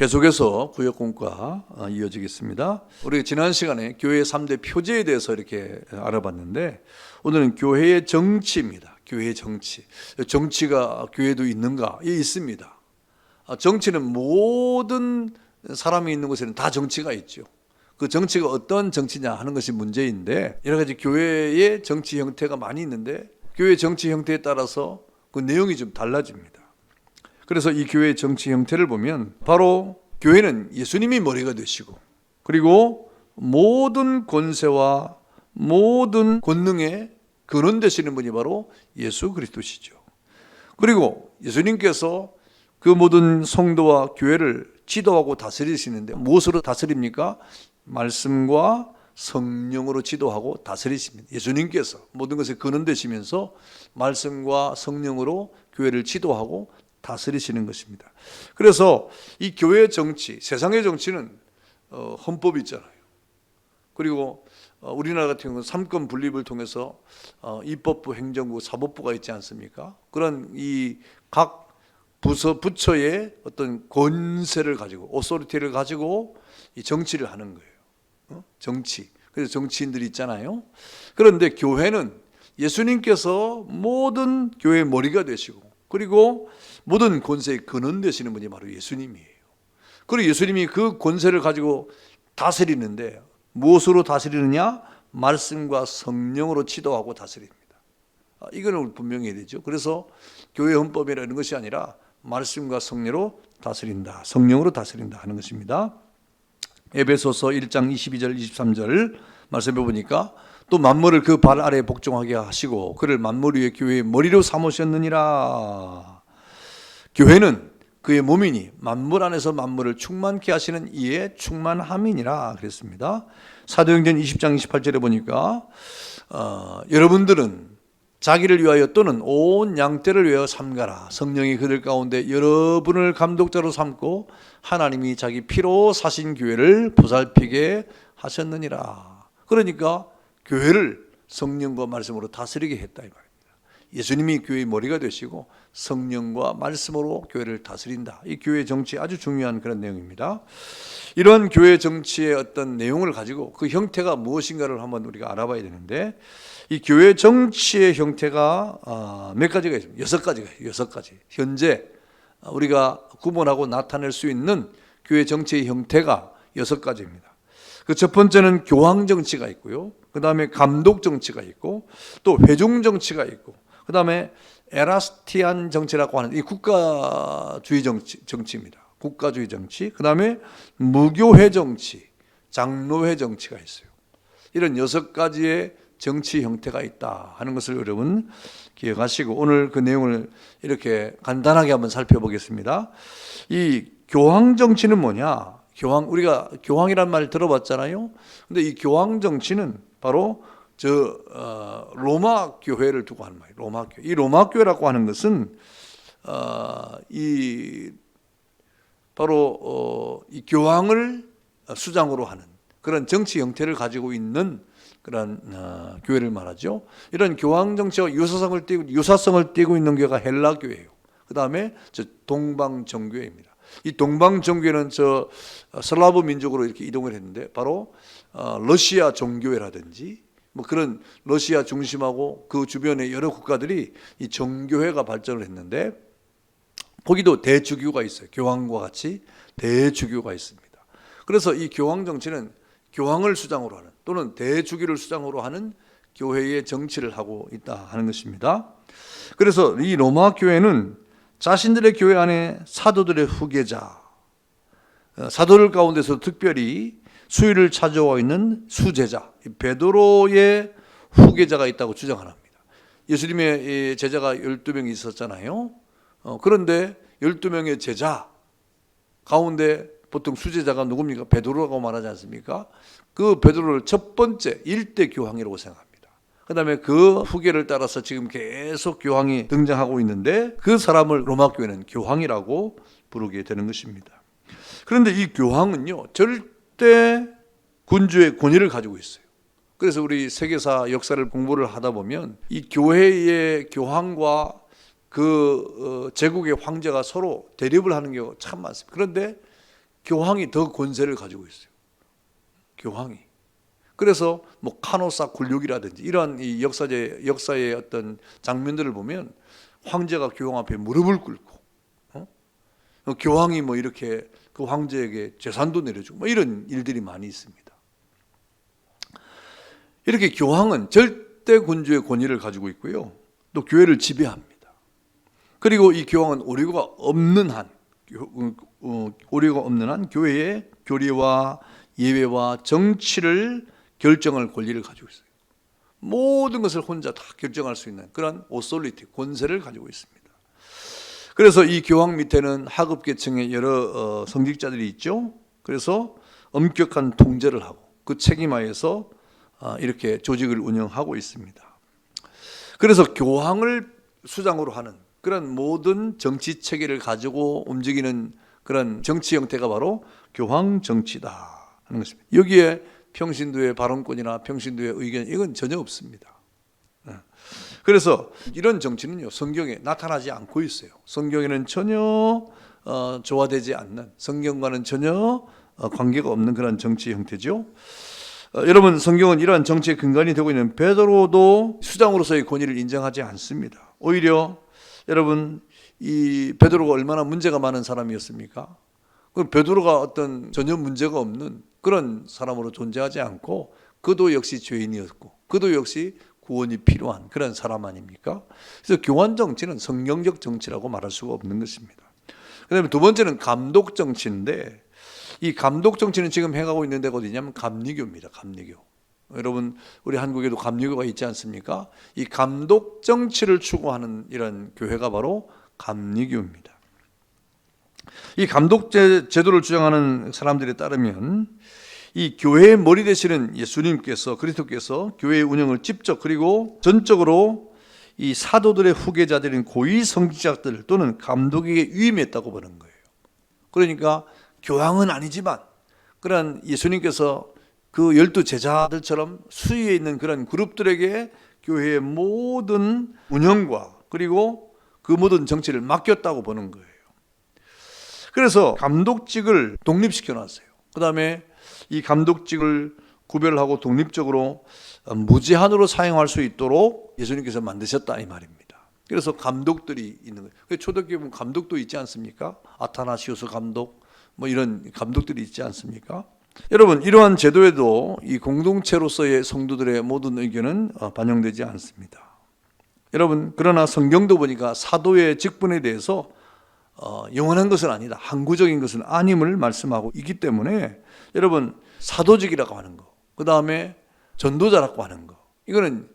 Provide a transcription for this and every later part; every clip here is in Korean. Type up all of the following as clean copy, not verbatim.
계속해서 구역공과 이어지겠습니다. 우리 지난 시간에 교회의 3대 표제에 대해서 이렇게 알아봤는데 오늘은 교회의 정치입니다. 교회의 정치. 정치가 교회도 있는가? 예, 있습니다. 정치는 모든 사람이 있는 곳에는 다 정치가 있죠. 그 정치가 어떤 정치냐 하는 것이 문제인데 여러 가지 교회의 정치 형태가 많이 있는데 교회 정치 형태에 따라서 그 내용이 좀 달라집니다. 그래서 이 교회의 정치 형태를 보면 바로 교회는 예수님이 머리가 되시고 그리고 모든 권세와 모든 권능의 근원 되시는 분이 바로 예수 그리스도시죠. 그리고 예수님께서 그 모든 성도와 교회를 지도하고 다스리시는데 무엇으로 다스립니까? 말씀과 성령으로 지도하고 다스리십니다. 예수님께서 모든 것에 근원 되시면서 말씀과 성령으로 교회를 지도하고 다스리시는 것입니다. 그래서 이 교회의 정치, 세상의 정치는 헌법이 있잖아요. 그리고 우리나라 같은 경우는 삼권 분립을 통해서 입법부, 행정부, 사법부가 있지 않습니까? 그런 이 각 부처의 어떤 권세를 가지고 오소리티를 가지고 이 정치를 하는 거예요. 정치. 그래서 정치인들이 있잖아요. 그런데 교회는 예수님께서 모든 교회의 머리가 되시고 그리고 모든 권세의 근원 되시는 분이 바로 예수님이에요. 그리고 예수님이 그 권세를 가지고 다스리는데 무엇으로 다스리느냐? 말씀과 성령으로 지도하고 다스립니다. 이거는 분명히 해야 되죠. 그래서 교회 헌법이라는 것이 아니라 말씀과 성령으로 다스린다. 성령으로 다스린다 하는 것입니다. 에베소서 1장 22절 23절 말씀해 보니까 또 만물을 그 발 아래에 복종하게 하시고 그를 만물 위에 교회의 머리로 삼으셨느니라. 교회는 그의 몸이니 만물 안에서 만물을 충만케 하시는 이의 충만함이니라 그랬습니다. 사도행전 20장 28절에 보니까 여러분들은 자기를 위하여 또는 온 양떼를 위하여 삼가라. 성령이 그들 가운데 여러분을 감독자로 삼고 하나님이 자기 피로 사신 교회를 보살피게 하셨느니라. 그러니까 교회를 성령과 말씀으로 다스리게 했다 이 말입니다. 예수님이 교회의 머리가 되시고 성령과 말씀으로 교회를 다스린다. 이 교회 정치 아주 중요한 그런 내용입니다. 이런 교회 정치의 어떤 내용을 가지고 그 형태가 무엇인가를 한번 우리가 알아봐야 되는데 이 교회 정치의 형태가 몇 가지가 있습니다. 6가지가 6가지. 현재 우리가 구분하고 나타낼 수 있는 교회 정치의 형태가 6가지입니다. 그 첫 번째는 교황 정치가 있고요. 그 다음에 감독 정치가 있고 또 회중 정치가 있고 그 다음에 에라스티안 정치라고 하는 이 국가주의 정치입니다. 국가주의 정치. 그 다음에 무교회 정치, 장로회 정치가 있어요. 이런 6가지의 정치 형태가 있다 하는 것을 여러분 기억하시고 오늘 그 내용을 이렇게 간단하게 한번 살펴보겠습니다. 이 교황 정치는 뭐냐? 우리가 교황이란 말 들어봤잖아요. 근데 이 교황 정치는 바로 로마 교회를 두고 하는 말이에요. 로마 교회. 이 로마 교회라고 하는 것은 바로 이 교황을 수장으로 하는 그런 정치 형태를 가지고 있는 그런 교회를 말하죠. 이런 교황 정치와 유사성을 띠고 있는 교회가 헬라 교회예요. 그 다음에 동방 정교회입니다. 이 동방 정교회는 슬라브 민족으로 이렇게 이동을 했는데 바로 러시아 종교회라든지 뭐 그런 러시아 중심하고 그 주변의 여러 국가들이 이 정교회가 발전을 했는데 거기도 대주교가 있어요. 교황과 같이 대주교가 있습니다. 그래서 이 교황 정치는 교황을 수장으로 하는 또는 대주교를 수장으로 하는 교회의 정치를 하고 있다 하는 것입니다. 그래서 이 로마 교회는 자신들의 교회 안에 사도들의 후계자, 사도들 가운데서 특별히 수위를 차지하고 있는 수제자, 베드로의 후계자가 있다고 주장합니다. 예수님의 제자가 12명이 있었잖아요. 그런데 12명의 제자 가운데 보통 수제자가 누굽니까? 베드로라고 말하지 않습니까? 그 베드로를 첫 번째 1대 교황이라고 생각합니다. 그 다음에 그 후계를 따라서 지금 계속 교황이 등장하고 있는데 그 사람을 로마 교회는 교황이라고 부르게 되는 것입니다. 그런데 이 교황은요 절대 군주의 권위를 가지고 있어요. 그래서 우리 세계사 역사를 공부를 하다 보면 이 교회의 교황과 그 제국의 황제가 서로 대립을 하는 경우가 참 많습니다. 그런데 교황이 더 권세를 가지고 있어요. 교황이. 그래서 뭐 카노사 굴욕이라든지 이러한 이 역사의 어떤 장면들을 보면 황제가 교황 앞에 무릎을 꿇고 교황이 뭐 이렇게 그 황제에게 재산도 내려주고 뭐 이런 일들이 많이 있습니다. 이렇게 교황은 절대 군주의 권위를 가지고 있고요. 또 교회를 지배합니다. 그리고 이 교황은 오류가 없는 한 교회의 교리와 예배와 정치를 결정할 권리를 가지고 있어요. 모든 것을 혼자 다 결정할 수 있는 그런 오소리티, 권세를 가지고 있습니다. 그래서 이 교황 밑에는 하급 계층의 여러 성직자들이 있죠. 그래서 엄격한 통제를 하고 그 책임하에서 이렇게 조직을 운영하고 있습니다. 그래서 교황을 수장으로 하는 그런 모든 정치 체계를 가지고 움직이는 그런 정치 형태가 바로 교황 정치다 하는 것입니다. 여기에 평신도의 발언권이나 평신도의 의견 이건 전혀 없습니다. 그래서 이런 정치는요 성경에 나타나지 않고 있어요. 성경에는 전혀 조화되지 않는, 성경과는 전혀 관계가 없는 그런 정치 형태죠. 여러분, 성경은 이러한 정치의 근간이 되고 있는 베드로도 수장으로서의 권위를 인정하지 않습니다. 오히려 여러분, 이 베드로가 얼마나 문제가 많은 사람이었습니까? 그 베드로가 어떤 전혀 문제가 없는 그런 사람으로 존재하지 않고 그도 역시 죄인이었고 그도 역시 구원이 필요한 그런 사람 아닙니까? 그래서 교환 정치는 성경적 정치라고 말할 수가 없는 것입니다. 그다음에 두 번째는 감독 정치인데 이 감독 정치는 지금 행하고 있는 데가 어디냐면 감리교입니다. 감리교. 여러분, 우리 한국에도 감리교가 있지 않습니까? 이 감독 정치를 추구하는 이런 교회가 바로 감리교입니다. 이 감독 제도를 주장하는 사람들에 따르면 이 교회의 머리 되시는 예수님께서, 그리스도께서 교회의 운영을 직접 그리고 전적으로 이 사도들의 후계자들인 고위 성직자들 또는 감독에게 위임했다고 보는 거예요. 그러니까 교황은 아니지만 그런 예수님께서 그 12 제자들처럼 수위에 있는 그런 그룹들에게 교회의 모든 운영과 그리고 그 모든 정치를 맡겼다고 보는 거예요. 그래서 감독직을 독립시켜 놨어요. 그 다음에 이 감독직을 구별하고 독립적으로 무제한으로 사용할 수 있도록 예수님께서 만드셨다 이 말입니다. 그래서 감독들이 있는 거예요. 초대교회 보면 감독도 있지 않습니까? 아타나시오스 감독 뭐 이런 감독들이 있지 않습니까? 여러분, 이러한 제도에도 이 공동체로서의 성도들의 모든 의견은 반영되지 않습니다. 여러분, 그러나 성경도 보니까 사도의 직분에 대해서 영원한 것은 아니다, 항구적인 것은 아님을 말씀하고 있기 때문에 여러분, 사도직이라고 하는 거, 그 다음에 전도자라고 하는 거, 이거는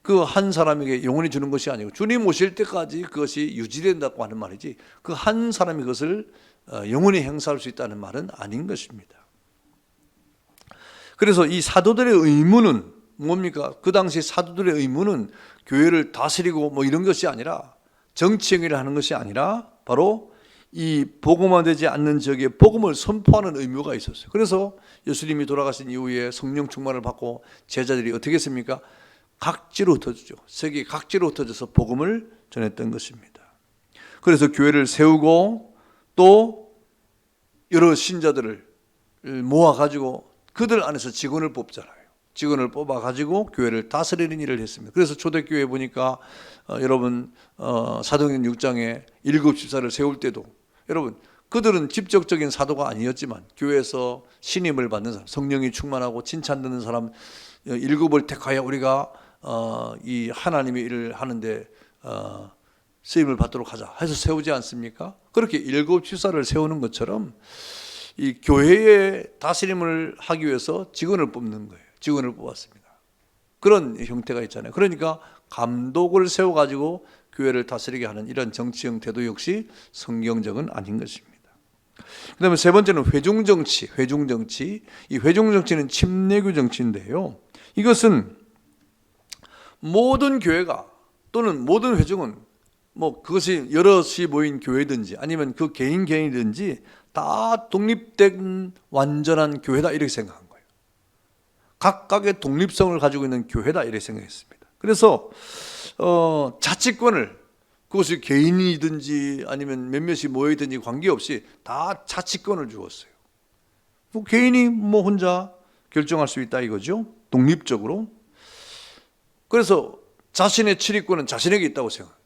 그 한 사람에게 영원히 주는 것이 아니고 주님 오실 때까지 그것이 유지된다고 하는 말이지 그 한 사람이 그것을 영원히 행사할 수 있다는 말은 아닌 것입니다. 그래서 이 사도들의 의무는 뭡니까? 그 당시 사도들의 의무는 교회를 다스리고 뭐 이런 것이 아니라 정치 행위를 하는 것이 아니라 바로 이 복음화되지 않는 지역에 복음을 선포하는 의무가 있었어요. 그래서 예수님이 돌아가신 이후에 성령 충만을 받고 제자들이 어떻게 했습니까? 각지로 흩어지죠. 세계 각지로 흩어져서 복음을 전했던 것입니다. 그래서 교회를 세우고 또 여러 신자들을 모아가지고 그들 안에서 직원을 뽑잖아요. 직원을 뽑아가지고 교회를 다스리는 일을 했습니다. 그래서 초대교회 보니까 여러분 사도행전 6장에 7 집사를 세울 때도 여러분 그들은 직접적인 사도가 아니었지만 교회에서 신임을 받는 사람, 성령이 충만하고 칭찬 듣는 사람 7을 택하여 우리가 이 하나님의 일을 하는데 쓰임을 받도록 하자 해서 세우지 않습니까? 그렇게 7 집사를 세우는 것처럼 이 교회의 다스림을 하기 위해서 직원을 뽑는 거예요. 직원을 뽑았습니다. 그런 형태가 있잖아요. 그러니까 감독을 세워가지고 교회를 다스리게 하는 이런 정치 형태도 역시 성경적은 아닌 것입니다. 그 다음에 세 번째는 회중정치. 이 회중정치는 침례교 정치인데요. 이것은 모든 교회가 또는 모든 회중은 뭐 그것이 여럿이 모인 교회든지 아니면 그 개인이든지 다 독립된 완전한 교회다 이렇게 생각한 거예요. 각각의 독립성을 가지고 있는 교회다 이렇게 생각했습니다. 그래서 자치권을 그것이 개인이든지 아니면 몇몇이 모여있든지 관계없이 다 자치권을 주었어요. 뭐 개인이 뭐 혼자 결정할 수 있다 이거죠. 독립적으로. 그래서 자신의 치리권은 자신에게 있다고 생각해요.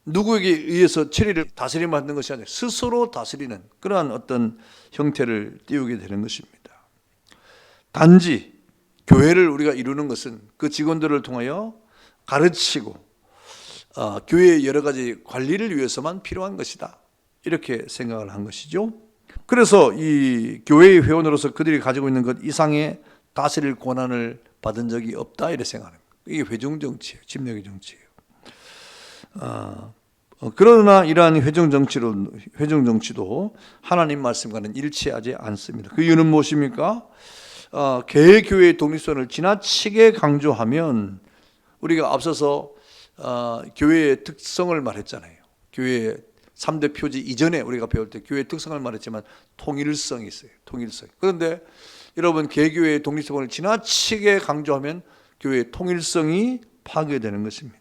누구에게 의해서 치리를 다스림받는 것이 아니라 스스로 다스리는 그러한 어떤 형태를 띄우게 되는 것입니다. 단지 교회를 우리가 이루는 것은 그 직원들을 통하여 가르치고 교회의 여러 가지 관리를 위해서만 필요한 것이다. 이렇게 생각을 한 것이죠. 그래서 이 교회의 회원으로서 그들이 가지고 있는 것 이상의 다스릴 권한을 받은 적이 없다 이렇게 생각합니다. 이게 회중정치예요. 침략의 정치예요. 그러나 이러한 회중정치도 하나님 말씀과는 일치하지 않습니다. 그 이유는 무엇입니까? 개교회의 독립성을 지나치게 강조하면 우리가 앞서서 교회의 특성을 말했잖아요. 교회의 3대 표지 이전에 우리가 배울 때 교회의 특성을 말했지만 통일성이 있어요. 통일성. 그런데 여러분 개교회의 독립성을 지나치게 강조하면 교회의 통일성이 파괴되는 것입니다.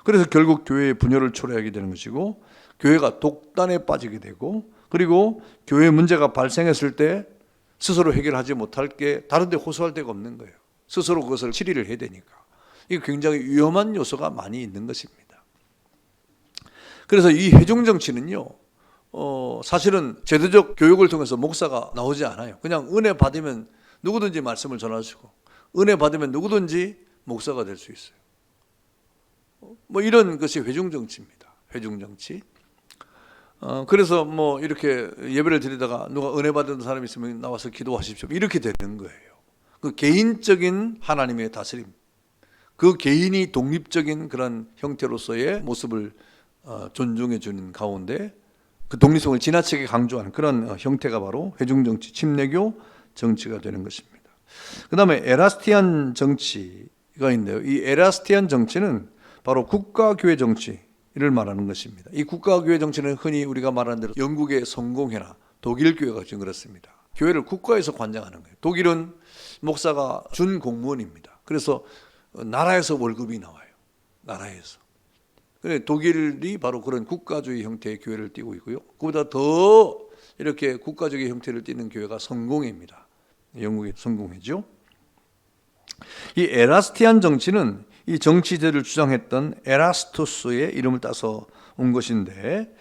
그래서 결국 교회의 분열을 초래하게 되는 것이고 교회가 독단에 빠지게 되고 그리고 교회 문제가 발생했을 때 스스로 해결하지 못할 게 다른 데 호소할 데가 없는 거예요. 스스로 그것을 치리를 해야 되니까. 이게 굉장히 위험한 요소가 많이 있는 것입니다. 그래서 이 회중정치는요, 사실은 제도적 교육을 통해서 목사가 나오지 않아요. 그냥 은혜 받으면 누구든지 말씀을 전하시고 은혜 받으면 누구든지 목사가 될 수 있어요. 뭐 이런 것이 회중정치입니다. 회중정치. 그래서 뭐 이렇게 예배를 드리다가 누가 은혜 받은 사람이 있으면 나와서 기도하십시오. 이렇게 되는 거예요. 그 개인적인 하나님의 다스림, 그 개인이 독립적인 그런 형태로서의 모습을 존중해 주는 가운데 그 독립성을 지나치게 강조하는 그런 형태가 바로 회중정치, 침례교 정치가 되는 것입니다. 그 다음에 에라스티안 정치가 있는데요. 이 에라스티안 정치는 바로 국가교회 정치를 말하는 것입니다. 이 국가교회 정치는 흔히 우리가 말하는 대로 영국의 성공회나 독일 교회가 지금 그렇습니다. 교회를 국가에서 관장하는 거예요. 독일은 목사가 준공무원입니다. 그래서 나라에서 월급이 나와요. 나라에서. 독일이 바로 그런 국가주의 형태의 교회를 띠고 있고요. 그보다 더 이렇게 국가적인 형태를 띠는 교회가 성공회입니다. 영국의 성공회죠. 이 에라스티안 정치는 이 정치제를 주장했던 에라스투스의 이름을 따서 온 것인데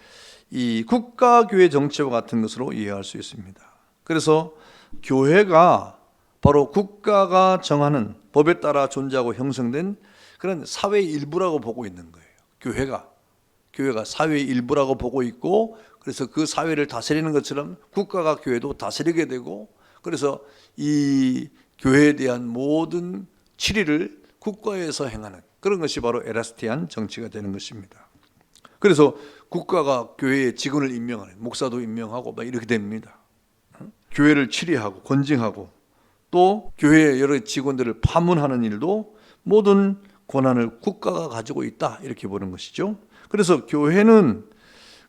이 국가교회 정치와 같은 것으로 이해할 수 있습니다. 그래서 교회가 바로 국가가 정하는 법에 따라 존재하고 형성된 그런 사회의 일부라고 보고 있는 거예요. 교회가 사회의 일부라고 보고 있고 그래서 그 사회를 다스리는 것처럼 국가가 교회도 다스리게 되고 그래서 이 교회에 대한 모든 치리를 국가에서 행하는 그런 것이 바로 에라스티안 정치가 되는 것입니다. 그래서 국가가 교회의 직원을 임명하는 목사도 임명하고 막 이렇게 됩니다. 교회를 치리하고 권징하고 또 교회의 여러 직원들을 파문하는 일도 모든 권한을 국가가 가지고 있다 이렇게 보는 것이죠. 그래서 교회는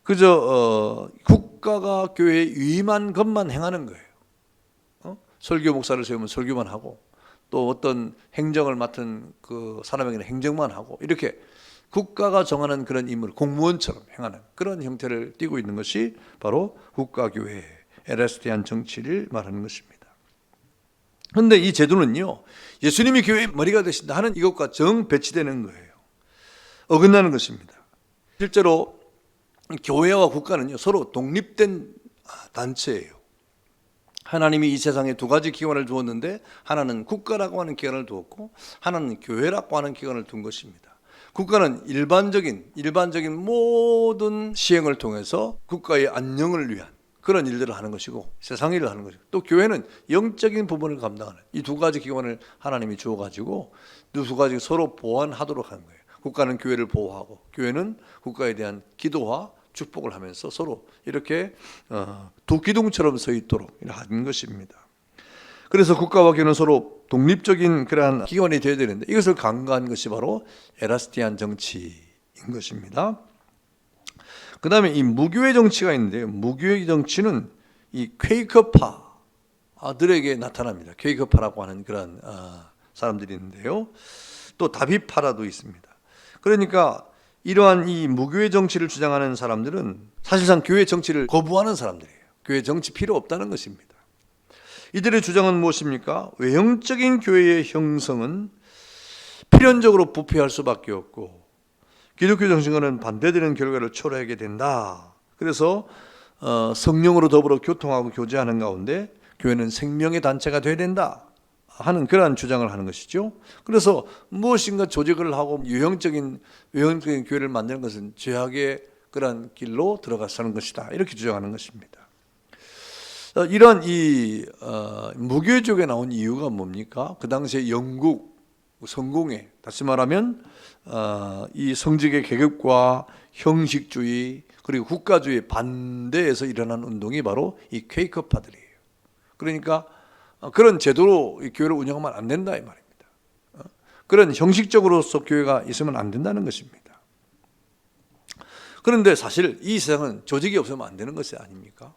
그저 국가가 교회에 위임한 것만 행하는 거예요. 설교 목사를 세우면 설교만 하고 또 어떤 행정을 맡은 그 사람에게는 행정만 하고 이렇게 국가가 정하는 그런 임무를 공무원처럼 행하는 그런 형태를 띠고 있는 것이 바로 국가교회 에라스티안 정치를 말하는 것입니다. 그런데 이 제도는요, 예수님이 교회의 머리가 되신다 하는 이것과 정 배치되는 거예요. 어긋나는 것입니다. 실제로 교회와 국가는요 서로 독립된 단체예요. 하나님이 이 세상에 두 가지 기관을 두었는데 하나는 국가라고 하는 기관을 두었고 하나는 교회라고 하는 기관을 둔 것입니다. 국가는 일반적인 모든 시행을 통해서 국가의 안녕을 위한 그런 일들을 하는 것이고 세상 일을 하는 것이고 또 교회는 영적인 부분을 감당하는 이 두 가지 기관을 하나님이 주어가지고 두 가지 서로 보완하도록 하는 거예요. 국가는 교회를 보호하고 교회는 국가에 대한 기도와 축복을 하면서 서로 이렇게 두 기둥처럼 서 있도록 하는 것입니다. 그래서 국가와 교회는 서로 독립적인 그러한 기관이 되어야 되는데 이것을 강구한 것이 바로 에라스티안 정치인 것입니다. 그 다음에 이 무교회 정치가 있는데요. 무교회 정치는 이 퀘이커파들에게 나타납니다. 퀘이커파라고 하는 그런 사람들이 있는데요. 또 다비파라도 있습니다. 그러니까 이러한 이 무교회 정치를 주장하는 사람들은 사실상 교회 정치를 거부하는 사람들이에요. 교회 정치 필요 없다는 것입니다. 이들의 주장은 무엇입니까? 외형적인 교회의 형성은 필연적으로 부패할 수밖에 없고 기독교 정신과는 반대되는 결과를 초래하게 된다. 그래서 성령으로 더불어 교통하고 교제하는 가운데 교회는 생명의 단체가 되어야 된다 하는 그러한 주장을 하는 것이죠. 그래서 무엇인가 조직을 하고 외형적인 교회를 만드는 것은 죄악의 그러한 길로 들어가서는 것이다. 이렇게 주장하는 것입니다. 이러한 무교회적에 나온 이유가 뭡니까? 그 당시에 영국 성공회, 다시 말하면 이 성직의 계급과 형식주의 그리고 국가주의 반대에서 일어난 운동이 바로 이 퀘이커파들이에요. 그러니까 그런 제도로 이 교회를 운영하면 안 된다 이 말입니다. 그런 형식적으로서 교회가 있으면 안 된다는 것입니다. 그런데 사실 이 세상은 조직이 없으면 안 되는 것이 아닙니까?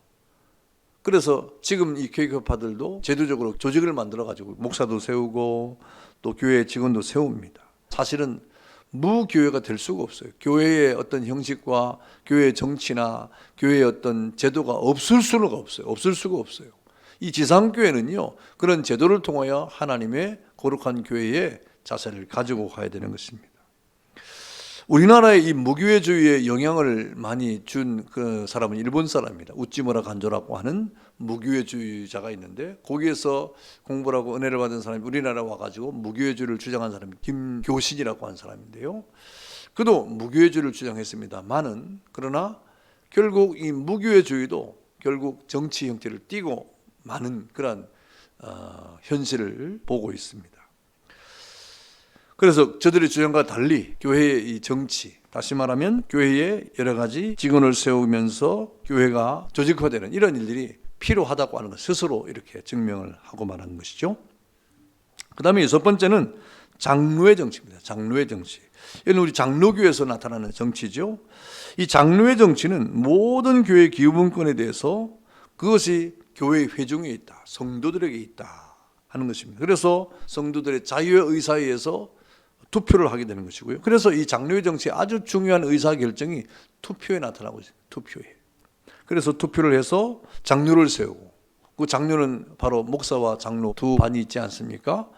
그래서 지금 이 퀘이커파들도 제도적으로 조직을 만들어 가지고 목사도 세우고 또 교회 직원도 세웁니다. 사실은 무교회가 될 수가 없어요. 교회의 어떤 형식과 교회의 정치나 교회의 어떤 제도가 없을 수가 없어요. 이 지상교회는요, 그런 제도를 통하여 하나님의 거룩한 교회의 자세를 가지고 가야 되는 것입니다. 우리나라의 이 무교회주의에 영향을 많이 준 그 사람은 일본 사람입니다. 우찌무라 간조라고 하는 무교회주의자가 있는데 거기에서 공부를 하고 은혜를 받은 사람이 우리나라에 와가지고 무교회주의를 주장한 사람이 김교신이라고 하는 사람인데요. 그도 무교회주의를 주장했습니다만은 그러나 결국 이 무교회주의도 결국 정치 형태를 띠고 많은 그런 현실을 보고 있습니다. 그래서 저들의 주장과 달리 교회의 이 정치, 다시 말하면 교회에 여러 가지 직원을 세우면서 교회가 조직화되는 이런 일들이 필요하다고 하는 것 스스로 이렇게 증명을 하고 말하는 것이죠. 그 다음에 여섯 번째는 장로의 정치입니다. 장로의 정치. 이건 우리 장로교에서 나타나는 정치죠. 이 장로의 정치는 모든 교회의 기후분권에 대해서 그것이 교회의 회중에 있다, 성도들에게 있다 하는 것입니다. 그래서 성도들의 자유의 의사에 의해서 투표를 하게 되는 것이고요. 그래서 이 장로의 정치의 아주 중요한 의사결정이 투표에 나타나고 있어요. 투표에. 그래서 투표를 해서 장로를 세우고 그 장로는 바로 목사와 장로 두 반이 있지 않습니까?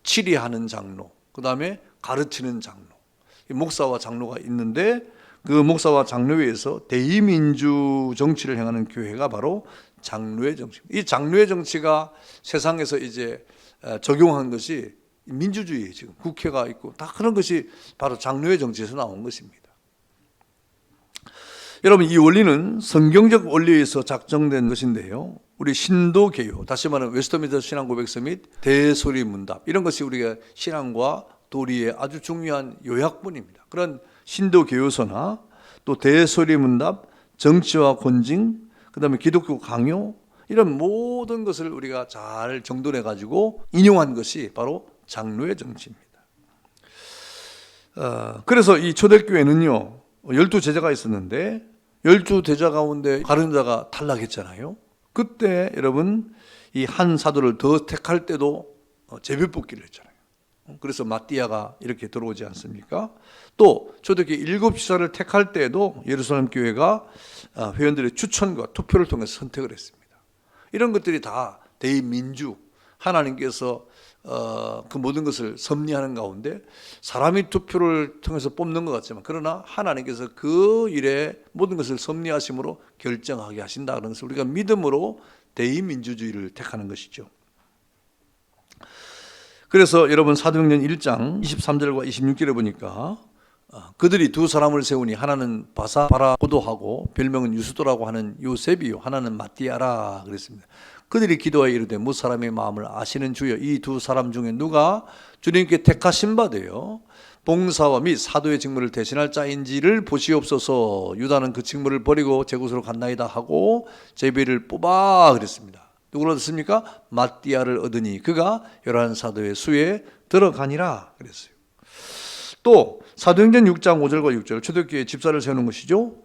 치리하는 장로, 그 다음에 가르치는 장로. 목사와 장로가 있는데 그 목사와 장로에 의해서 대의민주 정치를 행하는 교회가 바로 장로의 정치입니다. 이 장로의 정치가 세상에서 이제 적용한 것이 민주주의, 지금 국회가 있고 다 그런 것이 바로 장로의 정치에서 나온 것입니다. 여러분, 이 원리는 성경적 원리에서 작정된 것인데요. 우리 신도개요, 다시 말하면 웨스트민스터 신앙고백서 및 대소리문답, 이런 것이 우리가 신앙과 도리의 아주 중요한 요약본입니다. 그런 신도개요서나 또 대소리문답, 정치와 권징, 그 다음에 기독교 강요, 이런 모든 것을 우리가 잘 정돈해 가지고 인용한 것이 바로 장로의 정치입니다. 그래서 이 초대교회는요 12제자가 있었는데 12제자 가운데 가룟유다가 탈락했잖아요. 그때 여러분 이 한 사도를 더 택할 때도 제비뽑기를 했잖아요. 그래서 마띠아가 이렇게 들어오지 않습니까? 또 초대교회 7지사를 택할 때에도 예루살렘 교회가 회원들의 추천과 투표를 통해서 선택을 했습니다. 이런 것들이 다 대의민주, 하나님께서 그 모든 것을 섭리하는 가운데 사람이 투표를 통해서 뽑는 것 같지만 그러나 하나님께서 그 일에 모든 것을 섭리하심으로 결정하게 하신다는 것을 우리가 믿음으로 대의민주주의를 택하는 것이죠. 그래서 여러분 사도행전 1장 23절과 26절에 보니까 그들이 두 사람을 세우니 하나는 바사바라고도 하고 별명은 유스도라고 하는 요셉이요 하나는 마띠아라 그랬습니다. 그들이 기도하여 이르되 못 사람의 마음을 아시는 주여, 이 두 사람 중에 누가 주님께 택하신 바 되어 봉사와 및 사도의 직무를 대신할 자인지를 보시옵소서. 유다는 그 직무를 버리고 제 곳으로 갔나이다 하고 제비를 뽑아 그랬습니다. 누구를 얻었습니까? 마띠아를 얻으니 그가 11사도의 수에 들어가니라 그랬어요. 또 사도행전 6장 5절과 6절 초대교회 집사를 세우는 것이죠.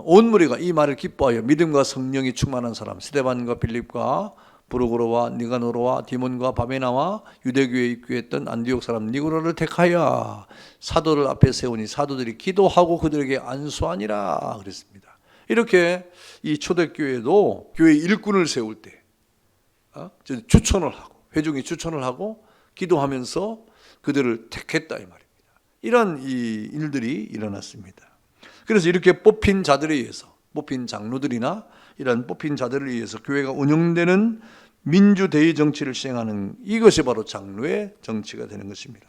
온 무리가 이 말을 기뻐하여 믿음과 성령이 충만한 사람 스데반과 빌립과 브루고로와 니가노로와 디몬과 바베나와 유대교회에 입교했던 안디옥 사람 니고로를 택하여 사도를 앞에 세우니 사도들이 기도하고 그들에게 안수하니라 그랬습니다. 이렇게 이 초대교회도 교회 일꾼을 세울 때 추천을 하고, 회중이 추천을 하고 기도하면서 그들을 택했다 이 말입니다. 이런 이 일들이 일어났습니다. 그래서 이렇게 뽑힌 자들에 의해서, 뽑힌 장로들이나 이런 뽑힌 자들을 위해서 교회가 운영되는 민주대의 정치를 시행하는 이것이 바로 장로의 정치가 되는 것입니다.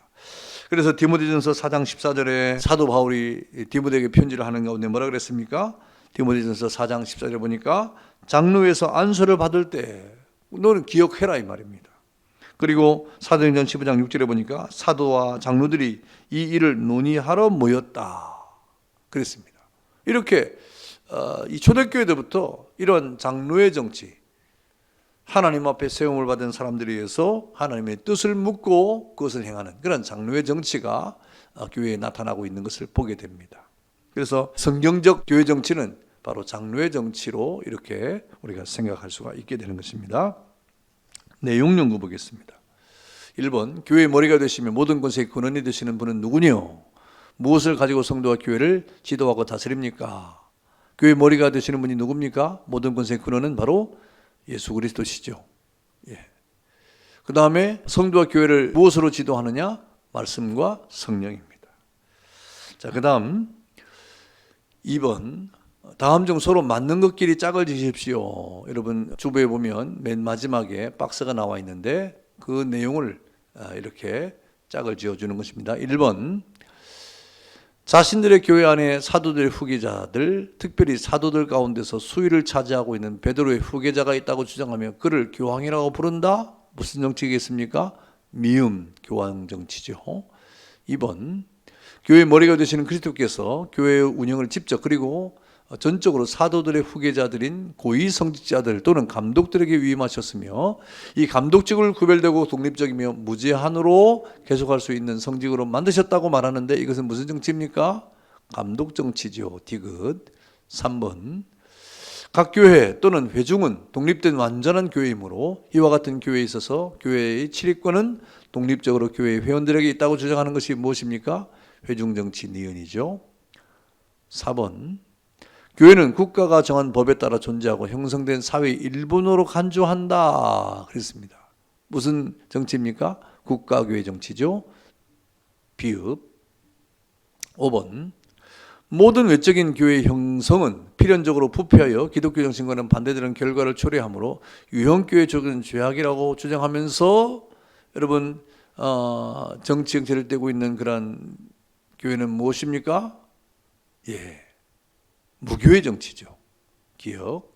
그래서 디모데전서 4장 14절에 사도 바울이 디모데에게 편지를 하는 가운데 뭐라 그랬습니까? 디모데전서 4장 14절에 보니까 장로에서 안수를 받을 때 너는 기억해라 이 말입니다. 그리고 사도행전 15장 6절에 보니까 사도와 장로들이 이 일을 논의하러 모였다 그랬습니다. 이렇게 이 초대교회들부터 이런 장로의 정치, 하나님 앞에 세움을 받은 사람들에 의해서 하나님의 뜻을 묻고 그것을 행하는 그런 장로의 정치가 교회에 나타나고 있는 것을 보게 됩니다. 그래서 성경적 교회 정치는 바로 장로의 정치로 이렇게 우리가 생각할 수가 있게 되는 것입니다. 내용 연구 보겠습니다. 1번, 교회의 머리가 되시며 모든 권세의 근원이 되시는 분은 누구뇨? 무엇을 가지고 성도와 교회를 지도하고 다스립니까? 교회의 머리가 되시는 분이 누굽니까? 모든 권세의 근원은 바로 예수 그리스도시죠. 예. 그 다음에 성도와 교회를 무엇으로 지도하느냐? 말씀과 성령입니다. 자, 그 다음 2번, 다음 중 서로 맞는 것끼리 짝을 지십시오. 여러분 주부에 보면 맨 마지막에 박스가 나와 있는데 그 내용을 이렇게 짝을 지어주는 것입니다. 1번, 자신들의 교회 안에 사도들의 후계자들, 특별히 사도들 가운데서 수위를 차지하고 있는 베드로의 후계자가 있다고 주장하며 그를 교황이라고 부른다? 무슨 정치겠습니까? 미음, 교황 정치죠. 2번, 교회의 머리가 되시는 그리스도께서 교회의 운영을 직접 그리고 전적으로 사도들의 후계자들인 고위 성직자들 또는 감독들에게 위임하셨으며 이 감독직을 구별되고 독립적이며 무제한으로 계속할 수 있는 성직으로 만드셨다고 말하는데 이것은 무슨 정치입니까? 감독 정치죠. 디귿. 3번, 각 교회 또는 회중은 독립된 완전한 교회이므로 이와 같은 교회에 있어서 교회의 출입권은 독립적으로 교회 회원들에게 있다고 주장하는 것이 무엇입니까? 회중정치 니은이죠. 4번, 교회는 국가가 정한 법에 따라 존재하고 형성된 사회의 일본으로 간주한다 그랬습니다. 무슨 정치입니까? 국가교회 정치죠. 비읍. 5번, 모든 외적인 교회의 형성은 필연적으로 부패하여 기독교 정신과는 반대되는 결과를 초래하므로 유형교회 쪽은 죄악이라고 주장하면서 여러분 정치 형태를 떼고 있는 그런 교회는 무엇입니까? 예, 무교회 정치죠. 기억.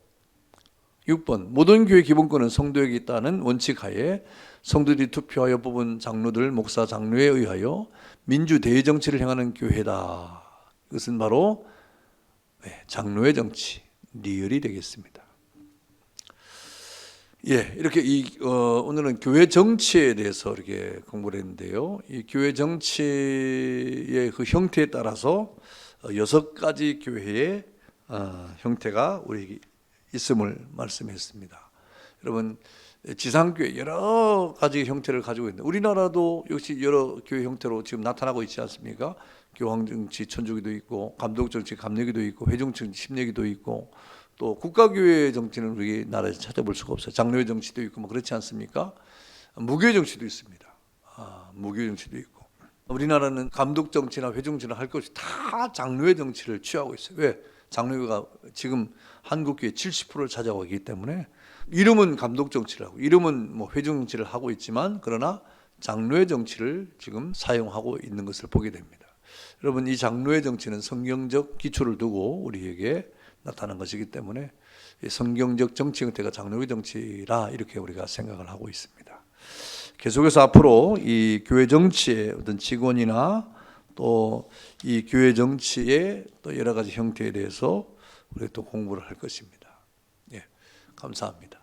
6번, 모든 교회 기본권은 성도에게 있다는 원칙 하에 성도들이 투표하여 뽑은 장로들, 목사, 장로에 의하여 민주대의 정치를 행하는 교회다. 이것은 바로 장로의 정치, 리얼이 되겠습니다. 예, 이렇게 오늘은 교회 정치에 대해서 이렇게 공부를 했는데요. 이 교회 정치의 그 형태에 따라서 6가지 교회의 형태가 우리 있음을 말씀했습니다. 여러분 지상교회 여러 가지 형태를 가지고 있는데 우리나라도 역시 여러 교회 형태로 지금 나타나고 있지 않습니까? 교황정치 천주교도 있고 감독정치 감리교도 있고 회중정치 심리교도 있고 또 국가교회 정치는 우리나라에서 찾아볼 수가 없어요. 장로회 정치도 있고 뭐 그렇지 않습니까? 무교회 정치도 있습니다. 무교회 정치도 있고 우리나라는 감독정치나 회중정치나 할 것 없이 다 장로회 정치를 취하고 있어요. 왜? 장로회가 지금 한국교회 70%를 차지하고 있기 때문에 이름은 감독 정치를 하고 이름은 뭐 회중 정치를 하고 있지만 그러나 장로의 정치를 지금 사용하고 있는 것을 보게 됩니다. 여러분 이 장로의 정치는 성경적 기초를 두고 우리에게 나타난 것이기 때문에 성경적 정치 형태가 장로의 정치라 이렇게 우리가 생각을 하고 있습니다. 계속해서 앞으로 이 교회 정치의 어떤 직원이나 또 이 교회 정치의 또 여러 가지 형태에 대해서 우리 또 공부를 할 것입니다. 예, 감사합니다.